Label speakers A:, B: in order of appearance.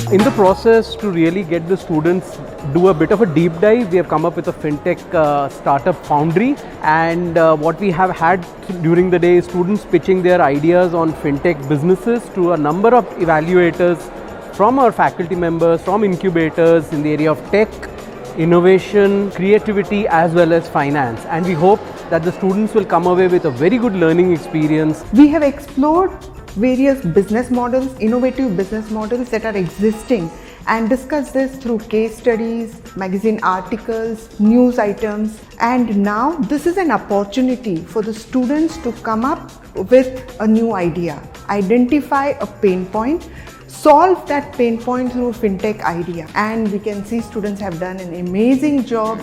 A: In the process to really get the students do a bit of a deep dive, we have come up with a Fintech Startup Foundry, and what we have had during the day is students pitching their ideas on Fintech businesses to a number of evaluators from our faculty members, from incubators in the area of tech, innovation, creativity as well as finance, and we hope that the students will come away with a very good learning experience.
B: We have explored various business models, innovative business models that are existing, and discussed this through case studies, magazine articles, news items, and now this is an opportunity for the students to come up with a new idea, identify a pain point, solve that pain point through a fintech idea, and we can see students have done an amazing job.